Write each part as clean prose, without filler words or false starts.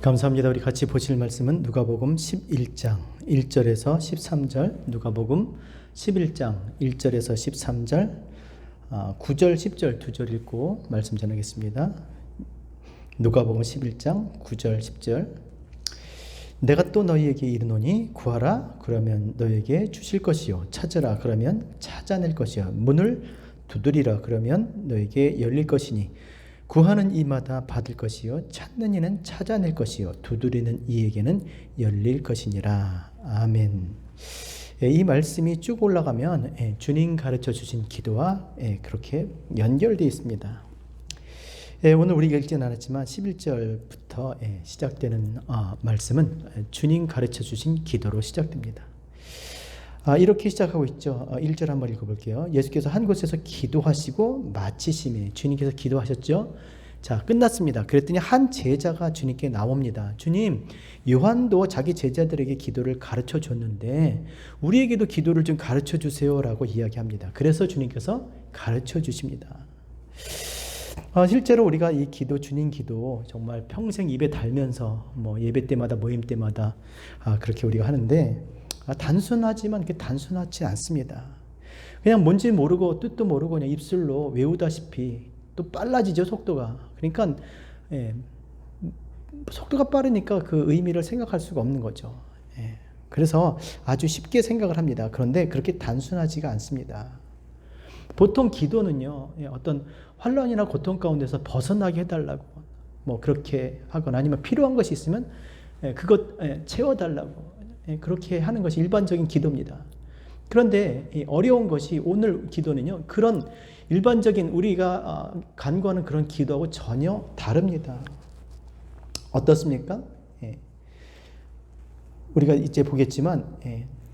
감사합니다. 우리 같이 보실 말씀은 누가복음 11장 1절에서 13절, 누가복음 11장 1절에서 13절, 9절, 10절 두 절 읽고 말씀 전하겠습니다. 누가복음 11장 9절, 10절. 내가 또 너희에게 이르노니 구하라 그러면 너희에게 주실 것이요 찾으라 그러면 찾아낼 것이요 문을 두드리라 그러면 너희에게 열릴 것이니 구하는 이마다 받을 것이요 찾는 이는 찾아낼 것이요 두드리는 이에게는 열릴 것이니라. 아멘. 이 말씀이 쭉 올라가면 주님 가르쳐 주신 기도와 그렇게 연결되어 있습니다. 오늘 우리가 읽지는 않았지만 11절부터 시작되는 말씀은 주님 가르쳐 주신 기도로 시작됩니다. 이렇게 시작하고 있죠. 1절 한번 읽어볼게요. 예수께서 한 곳에서 기도하시고 마치심에, 주님께서 기도하셨죠. 자, 끝났습니다. 그랬더니 한 제자가 주님께 나옵니다. 주님, 요한도 자기 제자들에게 기도를 가르쳐 줬는데 우리에게도 기도를 좀 가르쳐 주세요라고 이야기합니다. 그래서 주님께서 가르쳐 주십니다. 실제로 우리가 이 기도, 주님 기도 정말 평생 입에 달면서 예배 때마다 모임 때마다 그렇게 우리가 하는데 단순하지만 그게 단순하지 않습니다. 그냥 뭔지 모르고 뜻도 모르고 그냥 입술로 외우다시피 또 빨라지죠, 속도가. 그러니까 속도가 빠르니까 그 의미를 생각할 수가 없는 거죠. 그래서 아주 쉽게 생각을 합니다. 그런데 그렇게 단순하지가 않습니다. 보통 기도는요, 어떤 환난이나 고통 가운데서 벗어나게 해달라고 그렇게 하거나 아니면 필요한 것이 있으면 그것 채워달라고 그렇게 하는 것이 일반적인 기도입니다. 그런데 어려운 것이 오늘 기도는요, 그런 일반적인 우리가 간구하는 그런 기도하고 전혀 다릅니다. 어떻습니까? 우리가 이제 보겠지만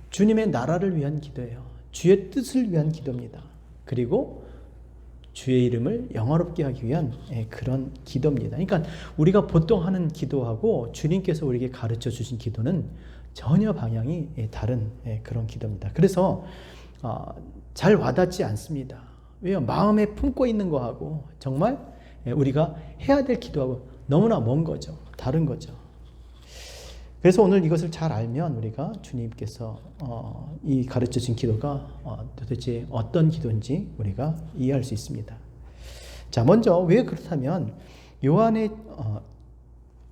주님의 나라를 위한 기도예요. 주의 뜻을 위한 기도입니다. 그리고 주의 이름을 영화롭게 하기 위한 그런 기도입니다. 그러니까 우리가 보통 하는 기도하고 주님께서 우리에게 가르쳐 주신 기도는 전혀 방향이 다른 그런 기도입니다. 그래서 잘 와닿지 않습니다. 왜요? 마음에 품고 있는 거하고 정말 우리가 해야 될 기도하고 너무나 먼 거죠. 다른 거죠. 그래서 오늘 이것을 잘 알면 우리가 주님께서 이 가르쳐 주신 기도가 도대체 어떤 기도인지 우리가 이해할 수 있습니다. 자, 먼저 왜 그렇다면 요한의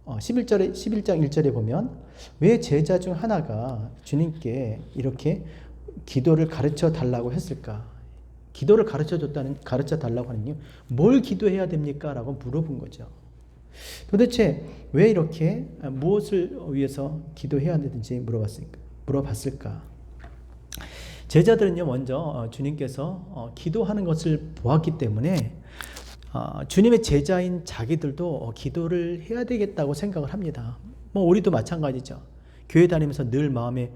11장 1절에 보면 왜 제자 중 하나가 주님께 이렇게 기도를 가르쳐 달라고 했을까? 기도를 가르쳐 달라고 하는 이유, 뭘 기도해야 됩니까? 라고 물어본 거죠. 도대체 왜 이렇게 무엇을 위해서 기도해야 되는지 물어봤을까? 제자들은요, 먼저 주님께서 기도하는 것을 보았기 때문에 주님의 제자인 자기들도 기도를 해야 되겠다고 생각을 합니다. 우리도 마찬가지죠. 교회 다니면서 늘 마음에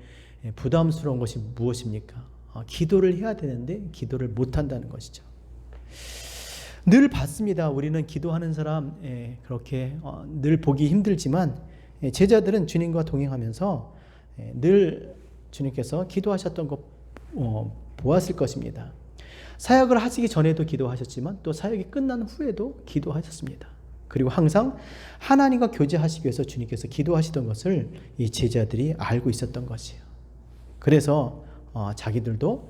부담스러운 것이 무엇입니까? 기도를 해야 되는데 기도를 못한다는 것이죠. 늘 봤습니다. 우리는 기도하는 사람 그렇게 늘 보기 힘들지만 제자들은 주님과 동행하면서 늘 주님께서 기도하셨던 것 보았을 것입니다. 사역을 하시기 전에도 기도하셨지만 또 사역이 끝난 후에도 기도하셨습니다. 그리고 항상 하나님과 교제하시기 위해서 주님께서 기도하시던 것을 이 제자들이 알고 있었던 것이에요. 그래서 자기들도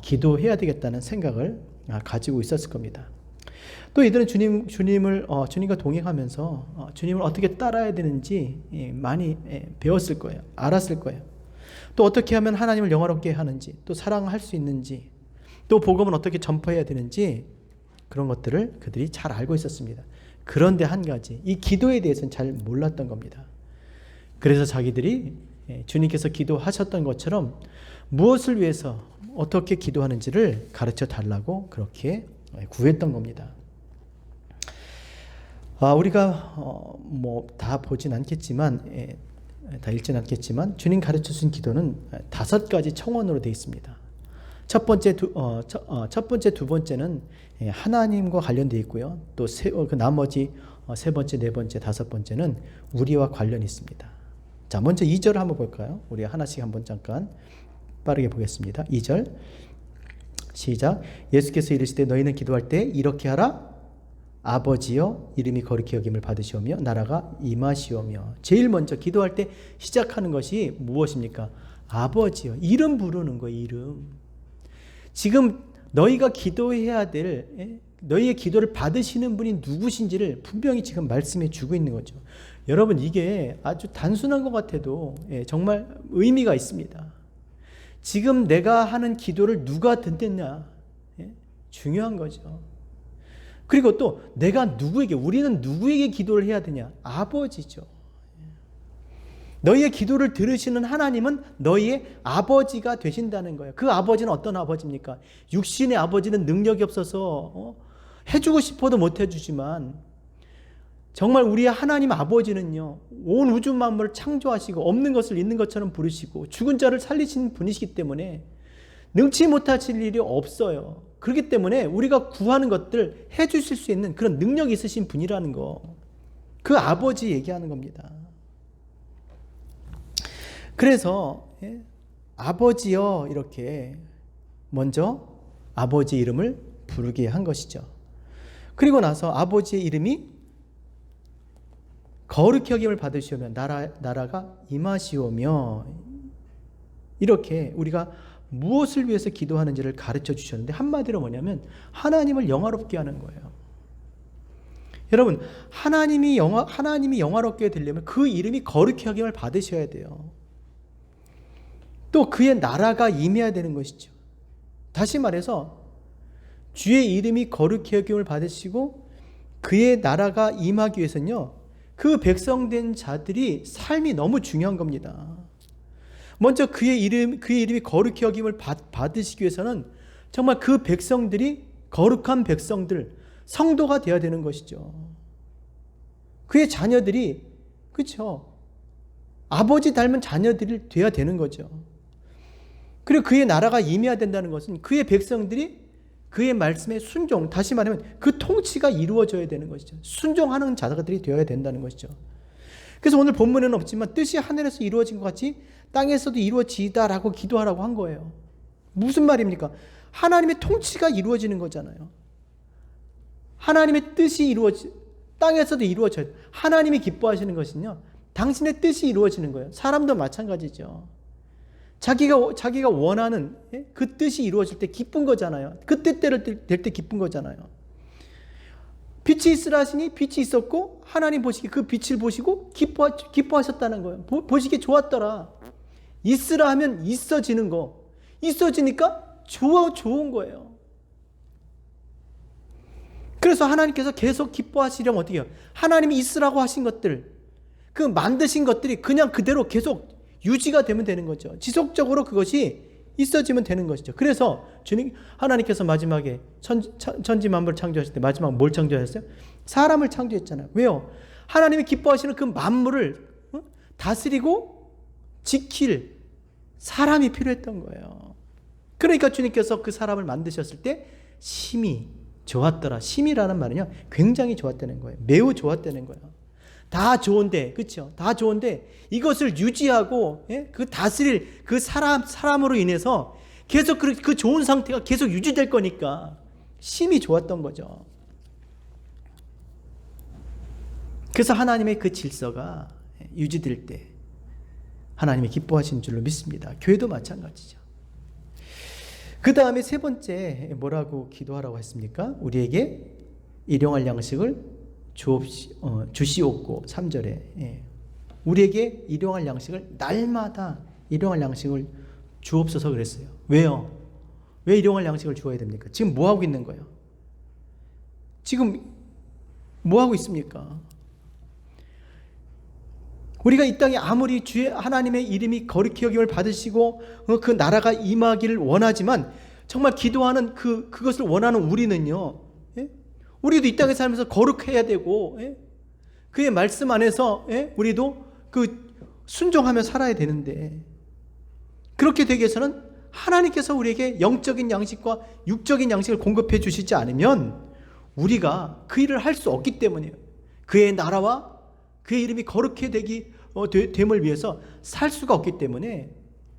기도해야 되겠다는 생각을 가지고 있었을 겁니다. 또 이들은 주님과 동행하면서 주님을 어떻게 따라야 되는지 많이 배웠을 거예요. 알았을 거예요. 또 어떻게 하면 하나님을 영화롭게 하는지, 또 사랑할 수 있는지, 또 복음은 어떻게 전파해야 되는지 그런 것들을 그들이 잘 알고 있었습니다. 그런데 한 가지, 이 기도에 대해서는 잘 몰랐던 겁니다. 그래서 자기들이 주님께서 기도하셨던 것처럼 무엇을 위해서 어떻게 기도하는지를 가르쳐 달라고 그렇게 구했던 겁니다. 우리가 다 보진 않겠지만, 다 읽진 않겠지만 주님 가르쳐 주신 기도는 5가지 청원으로 되어 있습니다. 첫 번째, 두 번째는 하나님과 관련되어 있고요. 또 그 나머지 세 번째, 네 번째, 다섯 번째는 우리와 관련이 있습니다. 자, 먼저 2절을 한번 볼까요? 우리 하나씩 한번 잠깐 빠르게 보겠습니다. 2절 시작. 예수께서 이르시되 너희는 기도할 때 이렇게 하라. 아버지여 이름이 거룩히 여김을 받으시오며 나라가 임하시오며. 제일 먼저 기도할 때 시작하는 것이 무엇입니까? 아버지여. 이름 부르는 거예요. 이름. 지금 너희가 기도해야 될, 너희의 기도를 받으시는 분이 누구신지를 분명히 지금 말씀해 주고 있는 거죠. 여러분, 이게 아주 단순한 것 같아도 정말 의미가 있습니다. 지금 내가 하는 기도를 누가 듣느냐, 중요한 거죠. 그리고 또 내가 누구에게, 우리는 누구에게 기도를 해야 되냐? 아버지죠. 너희의 기도를 들으시는 하나님은 너희의 아버지가 되신다는 거예요. 그 아버지는 어떤 아버지입니까? 육신의 아버지는 능력이 없어서 해주고 싶어도 못 해주지만, 정말 우리의 하나님 아버지는요, 온 우주 만물을 창조하시고 없는 것을 있는 것처럼 부르시고 죽은 자를 살리신 분이시기 때문에 능치 못하실 일이 없어요. 그렇기 때문에 우리가 구하는 것들 해주실 수 있는 그런 능력이 있으신 분이라는 거, 그 아버지 얘기하는 겁니다. 그래서 아버지여 이렇게 먼저 아버지 이름을 부르게 한 것이죠. 그리고 나서 아버지의 이름이 거룩히 여김을 받으시오며 나라가 임하시오며, 이렇게 우리가 무엇을 위해서 기도하는지를 가르쳐 주셨는데, 한마디로 뭐냐면 하나님을 영화롭게 하는 거예요. 여러분, 하나님이 영화롭게 되려면 그 이름이 거룩히 여김을 받으셔야 돼요. 또 그의 나라가 임해야 되는 것이죠. 다시 말해서 주의 이름이 거룩히 여김을 받으시고 그의 나라가 임하기 위해서는요, 그 백성된 자들이 삶이 너무 중요한 겁니다. 먼저 그의 이름이 거룩히 여김을 받으시기 위해서는 정말 그 백성들이 거룩한 백성들, 성도가 되어야 되는 것이죠. 그의 자녀들이, 그렇죠, 아버지 닮은 자녀들이 되어야 되는 거죠. 그리고 그의 나라가 임해야 된다는 것은 그의 백성들이 그의 말씀에 순종, 다시 말하면 그 통치가 이루어져야 되는 것이죠. 순종하는 자들이 되어야 된다는 것이죠. 그래서 오늘 본문에는 없지만 뜻이 하늘에서 이루어진 것 같이 땅에서도 이루어지다라고 기도하라고 한 거예요. 무슨 말입니까? 하나님의 통치가 이루어지는 거잖아요. 하나님의 뜻이 땅에서도 이루어져요. 하나님이 기뻐하시는 것은요, 당신의 뜻이 이루어지는 거예요. 사람도 마찬가지죠. 자기가 원하는 그 뜻이 이루어질 때 기쁜 거잖아요. 그 뜻대로 될 때 기쁜 거잖아요. 빛이 있으라 하시니 빛이 있었고, 하나님 보시기에 그 빛을 보시고 기뻐하셨다는 거예요. 보시기에 좋았더라. 있으라 하면 있어지는 거. 있어지니까 좋은 거예요. 그래서 하나님께서 계속 기뻐하시려면 어떻게 해요? 하나님이 있으라고 하신 것들, 그 만드신 것들이 그냥 그대로 계속 유지가 되면 되는 거죠. 지속적으로 그것이 있어지면 되는 것이죠. 그래서 하나님께서 마지막에 천지 만물을 창조하실 때 마지막 뭘 창조하셨어요? 사람을 창조했잖아요. 왜요? 하나님이 기뻐하시는 그 만물을 다스리고 지킬 사람이 필요했던 거예요. 그러니까 주님께서 그 사람을 만드셨을 때 심히 좋았더라. 심히라는 말은요, 굉장히 좋았다는 거예요. 매우 좋았다는 거예요. 다 좋은데, 그렇죠? 다 좋은데 이것을 유지하고 그 다스릴 그 사람으로 인해서 계속 그 좋은 상태가 계속 유지될 거니까 심히 좋았던 거죠. 그래서 하나님의 그 질서가 유지될 때 하나님이 기뻐하시는 줄로 믿습니다. 교회도 마찬가지죠. 그 다음에 세 번째 뭐라고 기도하라고 했습니까? 우리에게 일용할 양식을 주시옵고, 3절에 우리에게 일용할 양식을 날마다 일용할 양식을 주옵소서 그랬어요. 왜요? 왜 일용할 양식을 주어야 됩니까? 지금 뭐 하고 있는 거예요? 지금 뭐 하고 있습니까? 우리가 이 땅에 아무리 주의 하나님의 이름이 거룩히 여김을 받으시고 그 나라가 임하기를 원하지만, 정말 기도하는 그것을 원하는 우리는요, 우리도 이 땅에 살면서 거룩해야 되고, 그의 말씀 안에서 우리도 그 순종하며 살아야 되는데, 그렇게 되기 위해서는 하나님께서 우리에게 영적인 양식과 육적인 양식을 공급해 주시지 않으면 우리가 그 일을 할 수 없기 때문이에요. 그의 나라와 그의 이름이 거룩해 됨을 위해서 살 수가 없기 때문에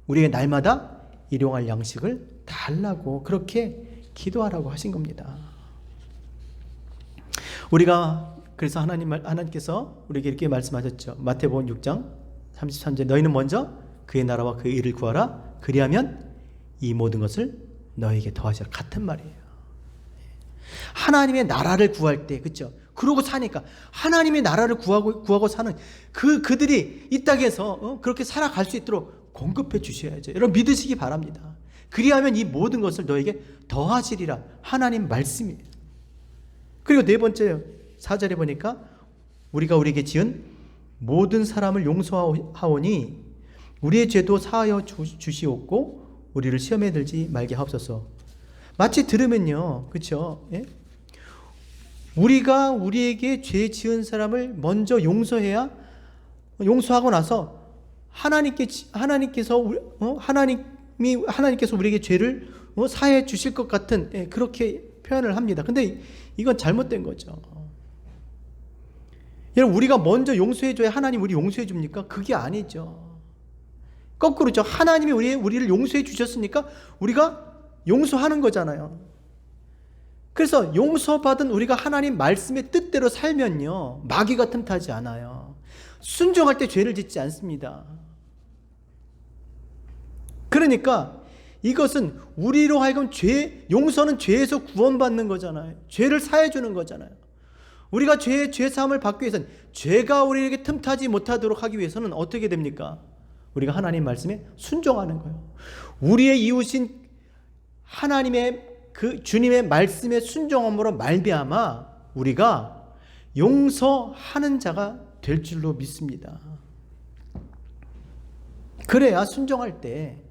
우리에게 날마다 일용할 양식을 달라고 그렇게 기도하라고 하신 겁니다. 우리가 그래서 하나님께서 우리에게 이렇게 말씀하셨죠. 마태복음 6장 33절 너희는 먼저 그의 나라와 그의 의를 구하라. 그리하면 이 모든 것을 너에게 더하시라. 같은 말이에요. 하나님의 나라를 구할 때, 그렇죠? 그러고 사니까 하나님의 나라를 구하고 사는 그들이 이 땅에서 그렇게 살아갈 수 있도록 공급해 주셔야죠. 여러분 믿으시기 바랍니다. 그리하면 이 모든 것을 너에게 더하시리라. 하나님 말씀이에요. 그리고 네 번째 4절에 보니까 우리가 우리에게 지은 모든 사람을 용서하오니 우리의 죄도 사하여 주시옵고 우리를 시험에 들지 말게 하옵소서. 마치 들으면요, 그렇죠? 예? 우리가 우리에게 죄 지은 사람을 먼저 용서하고 나서 하나님께서 우리에게 죄를 사해 주실 것 같은 그렇게 표현을 합니다. 근데 이건 잘못된 거죠. 여러분 우리가 먼저 용서해 줘야 하나님 우리 용서해 줍니까? 그게 아니죠. 거꾸로죠. 하나님이 우리를 용서해 주셨으니까 우리가 용서하는 거잖아요. 그래서 용서받은 우리가 하나님 말씀의 뜻대로 살면요, 마귀가 틈타지 않아요. 순종할 때 죄를 짓지 않습니다. 그러니까 이것은 우리로 하여금 용서는 죄에서 구원받는 거잖아요. 죄를 사해 주는 거잖아요. 우리가 죄 사함을 받기 위해서는, 죄가 우리에게 틈타지 못하도록 하기 위해서는 어떻게 됩니까? 우리가 하나님 말씀에 순종하는 거예요. 우리의 이웃인 하나님의 주님의 말씀에 순종함으로 말미암아 우리가 용서하는 자가 될 줄로 믿습니다. 그래야 순종할 때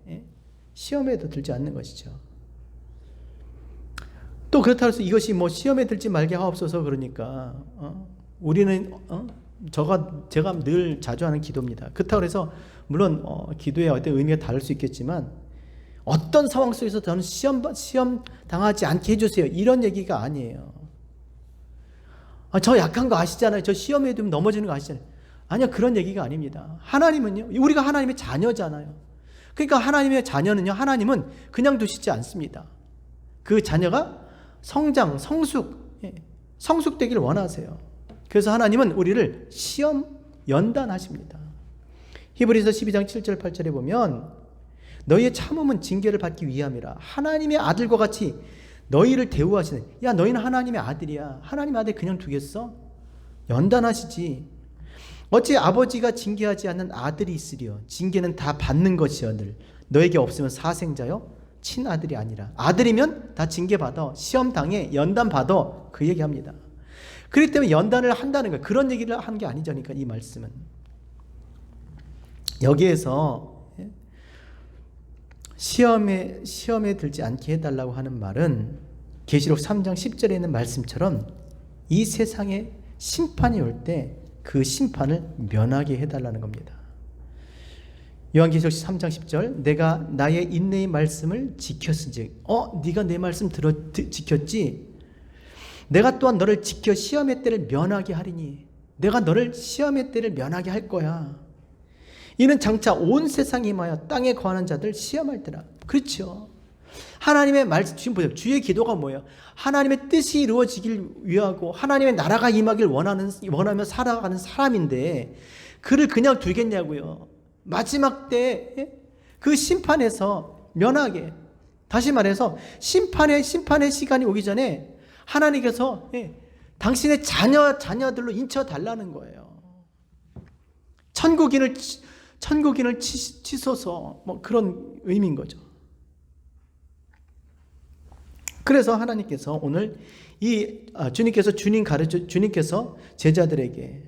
시험에도 들지 않는 것이죠. 또 그렇다고 해서 이것이 시험에 들지 말게 하옵소서 그러니까 우리는 제가 늘 자주 하는 기도입니다. 그렇다고 해서 물론 기도의 어떤 의미가 다를 수 있겠지만 어떤 상황 속에서 저는 시험 당하지 않게 해주세요 이런 얘기가 아니에요. 저 약한 거 아시잖아요. 저 시험에 들면 넘어지는 거 아시잖아요. 아니요, 그런 얘기가 아닙니다. 하나님은요, 우리가 하나님의 자녀잖아요. 그러니까 하나님의 자녀는요, 하나님은 그냥 두시지 않습니다. 그 자녀가 성장, 성숙되길 원하세요. 그래서 하나님은 우리를 시험 연단하십니다. 히브리서 12장 7절 8절에 보면 너희의 참음은 징계를 받기 위함이라. 하나님의 아들과 같이 너희를 대우하시는. 야, 너희는 하나님의 아들이야. 하나님의 아들 그냥 두겠어? 연단하시지. 어찌 아버지가 징계하지 않는 아들이 있으리요. 징계는 다 받는 것이여늘 너에게 없으면 사생자요 친아들이 아니라. 아들이면 다 징계받아, 시험 당해, 연단받아, 그 얘기합니다. 그렇기 때문에 연단을 한다는 거예요. 그런 얘기를 한 게 아니죠. 그러니까 이 말씀은 여기에서 시험에 들지 않게 해달라고 하는 말은 계시록 3장 10절에 있는 말씀처럼 이 세상에 심판이 올 때 그 심판을 면하게 해달라는 겁니다. 요한계시록 3장 10절 내가 나의 인내의 말씀을 지켰은즉. 네가 내 말씀 지켰지? 내가 또한 너를 지켜 시험의 때를 면하게 하리니. 내가 너를 시험의 때를 면하게 할 거야. 이는 장차 온 세상에 임하여 땅에 거하는 자들 시험할 때라. 그렇죠. 하나님의 말씀, 지금 보세요. 주의 기도가 뭐예요? 하나님의 뜻이 이루어지길 위하고 하나님의 나라가 임하길 원하며 살아가는 사람인데 그를 그냥 두겠냐고요. 마지막 때 그 심판에서 면하게, 다시 말해서 심판의 시간이 오기 전에 하나님께서 당신의 자녀들로 인쳐달라는 거예요. 천국인을 치소서, 그런 의미인 거죠. 그래서 하나님께서 오늘 주님께서 제자들에게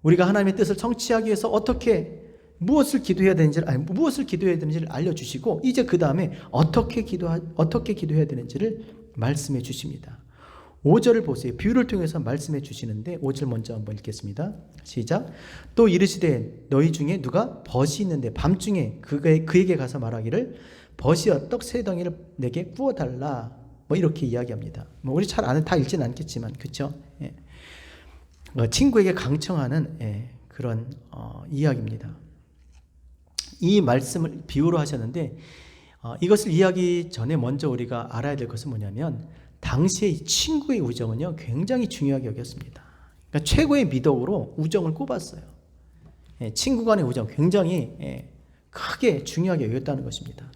우리가 하나님의 뜻을 성취하기 위해서 무엇을 기도해야 되는지를 알려주시고, 이제 그 다음에 어떻게 기도해야 되는지를 말씀해 주십니다. 5절을 보세요. 비유를 통해서 말씀해 주시는데 5절 먼저 한번 읽겠습니다. 시작. 또 이르시되 너희 중에 누가 벗이 있는데 밤중에 그에게 가서 말하기를 벗이여 떡 세 덩이를 내게 구워달라. 이렇게 이야기합니다. 우리 잘 다 읽지는 않겠지만, 그렇죠? 친구에게 강청하는 그런 이야기입니다. 이 말씀을 비유로 하셨는데 이것을 이해하기 전에 먼저 우리가 알아야 될 것은 뭐냐면 당시에 이 친구의 우정은요, 굉장히 중요하게 여겼습니다. 그러니까 최고의 미덕으로 우정을 꼽았어요. 예, 친구 간의 우정 굉장히 크게 중요하게 여겼다는 것입니다.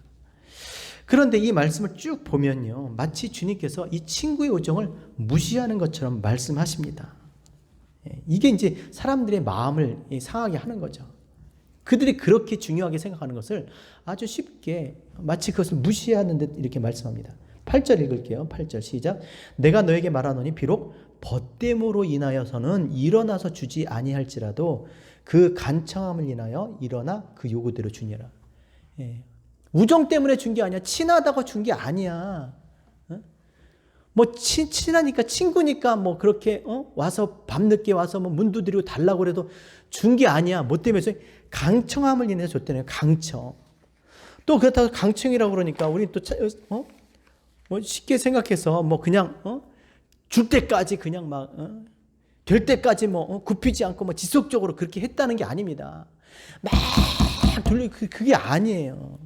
그런데 이 말씀을 쭉 보면요, 마치 주님께서 이 친구의 우정을 무시하는 것처럼 말씀하십니다. 이게 이제 사람들의 마음을 상하게 하는 거죠. 그들이 그렇게 중요하게 생각하는 것을 아주 쉽게 마치 그것을 무시하는 듯 이렇게 말씀합니다. 8절 읽을게요. 8절 시작. 내가 너에게 말하노니 비록 벗됨으로 인하여서는 일어나서 주지 아니할지라도 그 간청함을 인하여 일어나 그 요구대로 주니라. 우정 때문에 준 게 아니야. 친하다고 준 게 아니야. 뭐 친하니까 친구니까 뭐 그렇게 와서 밤늦게 와서 뭐 문 두드리고 달라고 그래도 준 게 아니야. 뭐 때문에 강청함을 인해서 줬다네요. 강청. 또 그렇다고 강청이라고 그러니까 우리 또 뭐 쉽게 생각해서 뭐 그냥 줄 때까지 그냥 막 될 때까지 뭐 굽히지 않고 뭐 지속적으로 그렇게 했다는 게 아닙니다. 막 그게 아니에요.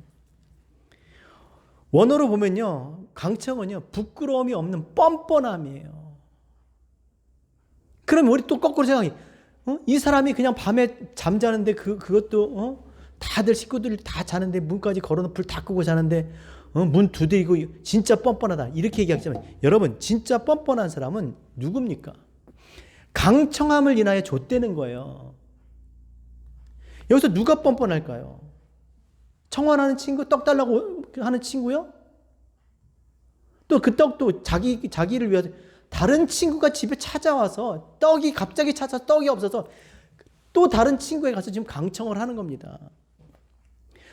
원어로 보면요, 강청은요, 부끄러움이 없는 뻔뻔함이에요. 그러면 우리 또 거꾸로 생각해. 이 사람이 그냥 밤에 잠자는데 그것도 다들 식구들 다 자는데 문까지 걸어놓고 불 다 끄고 자는데 문 두드리고 진짜 뻔뻔하다 이렇게 얘기하지만, 여러분 진짜 뻔뻔한 사람은 누굽니까? 강청함을 인하여 줬다는 거예요. 여기서 누가 뻔뻔할까요? 청혼하는 친구, 떡 달라고 하는 친구요? 또 그 떡도 자기를 위해서 다른 친구가 집에 찾아와서 떡이 갑자기 찾아서 떡이 없어서 또 다른 친구에 가서 지금 강청을 하는 겁니다.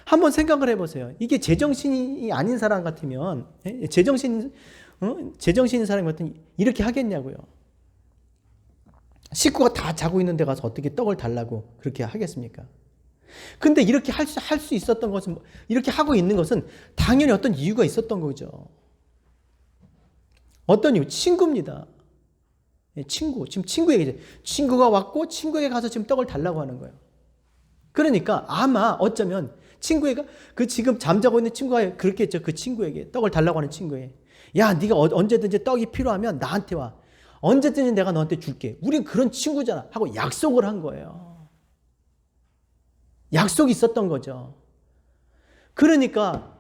한번 생각을 해보세요. 이게 제정신이 아닌 사람 같으면, 제정신인 사람 같으면 이렇게 하겠냐고요. 식구가 다 자고 있는 데 가서 어떻게 떡을 달라고 그렇게 하겠습니까? 근데 이렇게 할 수 있었던 것은, 이렇게 하고 있는 것은 당연히 어떤 이유가 있었던 거죠. 어떤 이유? 친구입니다. 친구. 지금 친구 얘기죠. 친구가 왔고 친구에게 가서 지금 떡을 달라고 하는 거예요. 그러니까 아마 어쩌면 친구가 지금 잠자고 있는 친구가 그렇겠죠. 그 친구에게, 떡을 달라고 하는 친구에게, 야, 네가 언제든지 떡이 필요하면 나한테 와. 언제든지 내가 너한테 줄게. 우린 그런 친구잖아 하고 약속을 한 거예요. 약속이 있었던 거죠. 그러니까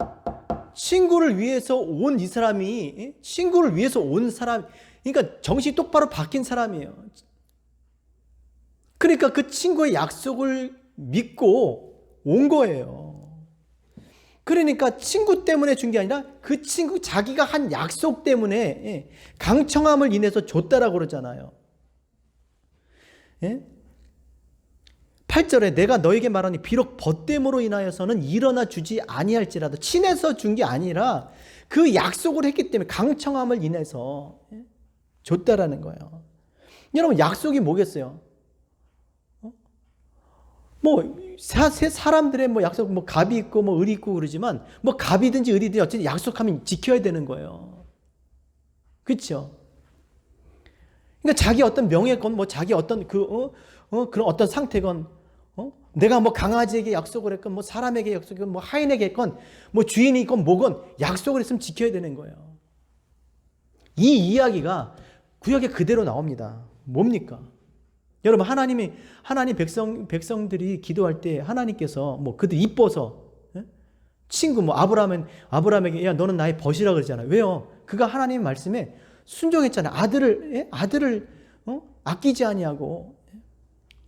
친구를 위해서 온 이 사람이, 친구를 위해서 온 사람, 그러니까 정신이 똑바로 바뀐 사람이에요. 그러니까 그 친구의 약속을 믿고 온 거예요. 그러니까 친구 때문에 준 게 아니라 그 친구 자기가 한 약속 때문에 강청함을 인해서 줬다라고 그러잖아요. 8절에 내가 너에게 말하니 비록 벗됨으로 인하여서는 일어나 주지 아니할지라도, 친해서 준 게 아니라 그 약속을 했기 때문에 강청함을 인해서 줬다라는 거예요. 여러분, 약속이 뭐겠어요? 뭐 사람들의 뭐 약속, 뭐 갑이 있고 뭐 을이 있고 그러지만, 뭐 갑이든지 을이든지 어쨌든 약속하면 지켜야 되는 거예요. 그렇죠? 그러니까 자기 어떤 명예건, 뭐 자기 어떤 그런 어떤 상태건, 내가 뭐 강아지에게 약속을 했건, 뭐 사람에게 약속했건, 뭐 하인에게 했건, 뭐 주인이 있건 뭐건 약속을 했으면 지켜야 되는 거예요. 이 이야기가 구약에 그대로 나옵니다. 뭡니까? 여러분, 하나님 백성들이 기도할 때 하나님께서 뭐 그들 이뻐서, 친구 뭐 아브라함에게 야, 너는 나의 벗이라 그러잖아요. 왜요? 그가 하나님 말씀에 순종했잖아요. 아들을 아끼지 아니하고,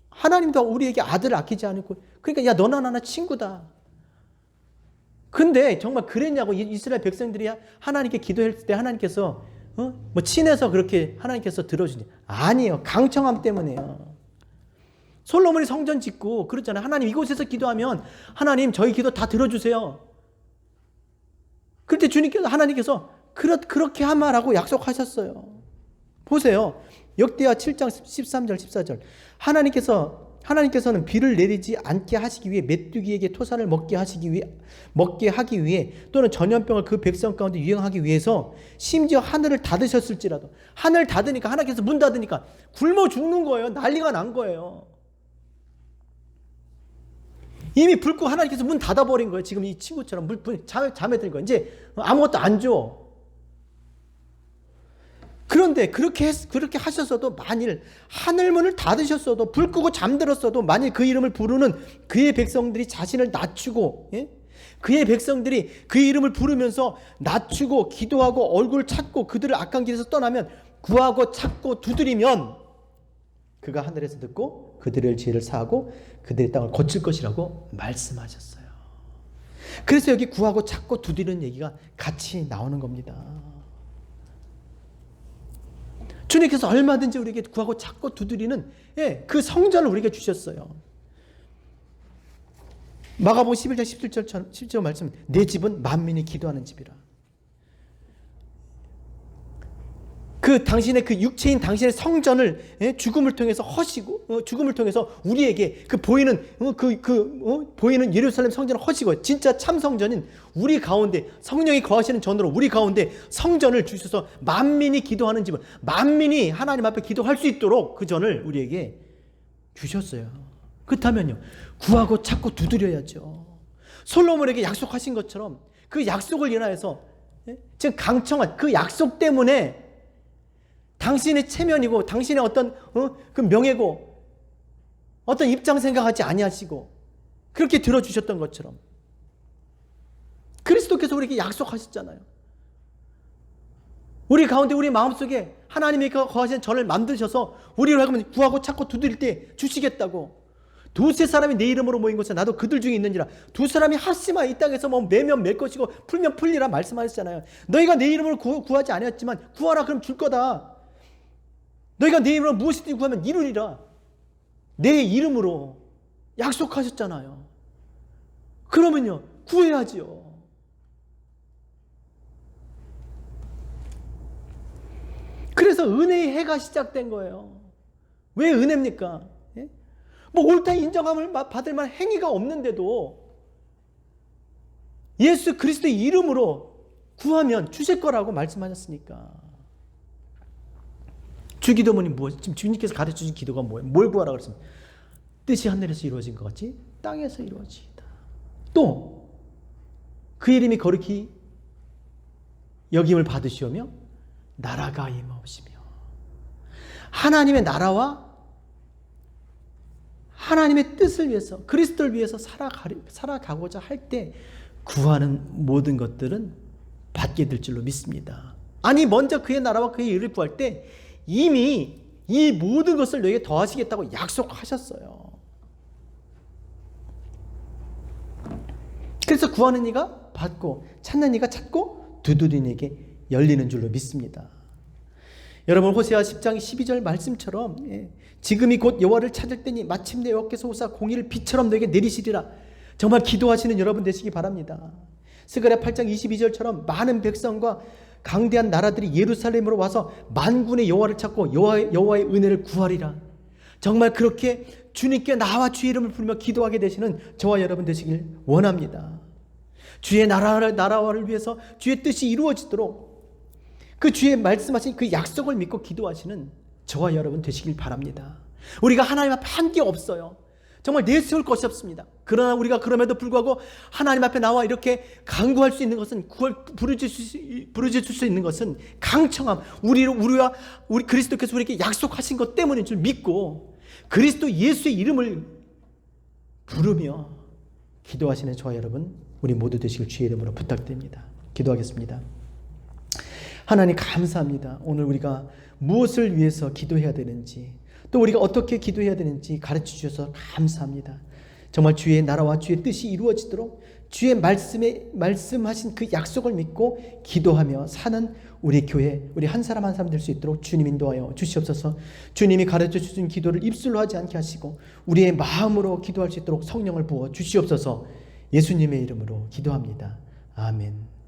하나님도 우리에게 아들을 아끼지 않고, 그러니까 야, 너나 나나 친구다. 근데 정말 그랬냐고, 이스라엘 백성들이 하나님께 기도했을 때 하나님께서 뭐 친해서 그렇게 하나님께서 들어주니? 아니에요. 강청함 때문에요. 솔로몬이 성전 짓고 그랬잖아요. 하나님, 이곳에서 기도하면 하나님 저희 기도 다 들어주세요. 그때 하나님께서 그렇게 하마라고 약속하셨어요. 보세요. 역대하 7장 13절 14절. 하나님께서는 비를 내리지 않게 하시기 위해 메뚜기에게 토산을 먹게 하기 위해 또는 전염병을 그 백성 가운데 유행하기 위해서 심지어 하늘을 닫으셨을지라도, 하늘 닫으니까, 하나님께서 문 닫으니까 굶어 죽는 거예요. 난리가 난 거예요. 이미 붉고 하나님께서 문 닫아버린 거예요. 지금 이 친구처럼 잠에 든 거예요. 이제 아무것도 안 줘. 그런데 그렇게 하셨어도, 만일 하늘문을 닫으셨어도, 불 끄고 잠들었어도, 만일 그 이름을 부르는 그의 백성들이 자신을 낮추고, 그의 백성들이 그 이름을 부르면서 낮추고 기도하고 얼굴 찾고 그들을 악한 길에서 떠나면, 구하고 찾고 두드리면 그가 하늘에서 듣고 그들의 죄를 사하고 그들의 땅을 고칠 것이라고 말씀하셨어요. 그래서 여기 구하고 찾고 두드리는 얘기가 같이 나오는 겁니다. 주님께서 얼마든지 우리에게 구하고 찾고 두드리는 그 성전을 우리에게 주셨어요. 마가복음 11장 17절 말씀, 내 집은 만민이 기도하는 집이라. 그 당신의 그 육체인 당신의 성전을 죽음을 통해서 허시고, 죽음을 통해서 우리에게 그 보이는 보이는 예루살렘 성전을 허시고, 진짜 참 성전인 우리 가운데 성령이 거하시는 전으로 우리 가운데 성전을 주셔서 만민이 기도하는 집을, 만민이 하나님 앞에 기도할 수 있도록 그 전을 우리에게 주셨어요. 그렇다면요, 구하고 찾고 두드려야죠. 솔로몬에게 약속하신 것처럼 그 약속을 인하여서 지금 강청한 그 약속 때문에 당신의 체면이고 당신의 어떤 그 명예고 어떤 입장 생각하지 아니하시고 그렇게 들어주셨던 것처럼 그리스도께서 우리에게 약속하셨잖아요. 우리 가운데 우리 마음속에 하나님이 거하시는 전을 만드셔서 우리를 하여금 구하고 찾고 두드릴 때 주시겠다고. 두세 사람이 내 이름으로 모인 곳에 나도 그들 중에 있는지라. 두 사람이 하시마 이 땅에서 뭐 매면 맬 것이고 풀면 풀리라 말씀하셨잖아요. 너희가 내 이름으로 구하지 아니었지만 구하라 그럼 줄 거다. 너희가 내 이름으로 무엇이든지 구하면 이루리라. 내 이름으로 약속하셨잖아요. 그러면요, 구해야지요. 그래서 은혜의 해가 시작된 거예요. 왜 은혜입니까? 뭐 옳다 인정함을 받을 만한 행위가 없는데도 예수 그리스도의 이름으로 구하면 주실 거라고 말씀하셨으니까. 주기도문이 무엇? 지금 주님께서 가르쳐주신 기도가 뭐예요? 뭘 구하라 그랬습니까? 뜻이 하늘에서 이루어진 것 같이 땅에서 이루어지이다. 또 그 이름이 거룩히 여김을 받으시오며 나라가 임하옵시며. 하나님의 나라와 하나님의 뜻을 위해서, 그리스도를 위해서 살아가고자 할 때 구하는 모든 것들은 받게 될 줄로 믿습니다. 아니, 먼저 그의 나라와 그의 의를 구할 때 이미 이 모든 것을 너에게 더하시겠다고 약속하셨어요. 그래서 구하는 이가 받고, 찾는 이가 찾고, 두드리는 이에게 열리는 줄로 믿습니다. 여러분, 호세아 10장 12절 말씀처럼 지금이 곧 여호와를 찾을 때니 마침내 여호와께서 오사 공의를 비처럼 너에게 내리시리라. 정말 기도하시는 여러분 되시기 바랍니다. 스가랴 8장 22절처럼 많은 백성과 강대한 나라들이 예루살렘으로 와서 만군의 여호와를 찾고 여호와의 은혜를 구하리라. 정말 그렇게 주님께 나와 주의 이름을 부르며 기도하게 되시는 저와 여러분 되시길 원합니다. 주의 나라를 위해서 주의 뜻이 이루어지도록 그 주의 말씀하신 그 약속을 믿고 기도하시는 저와 여러분 되시길 바랍니다. 우리가 하나님 앞에 한 게 없어요. 정말 내세울 것이 없습니다. 그러나 우리가 그럼에도 불구하고 하나님 앞에 나와 이렇게 간구할 수 있는 것은, 부르짖을 수 있는 것은 강청함, 우리 그리스도께서 우리에게 약속하신 것 때문인 줄 믿고 그리스도 예수의 이름을 부르며 기도하시는 저와 여러분 우리 모두 되시길 주의 이름으로 부탁드립니다. 기도하겠습니다. 하나님 감사합니다. 오늘 우리가 무엇을 위해서 기도해야 되는지, 또 우리가 어떻게 기도해야 되는지 가르쳐 주셔서 감사합니다. 정말 주의 나라와 주의 뜻이 이루어지도록 주의 말씀하신 그 약속을 믿고 기도하며 사는 우리 교회, 우리 한 사람 한 사람 될 수 있도록 주님 인도하여 주시옵소서. 주님이 가르쳐 주신 기도를 입술로 하지 않게 하시고 우리의 마음으로 기도할 수 있도록 성령을 부어 주시옵소서. 예수님의 이름으로 기도합니다. 아멘.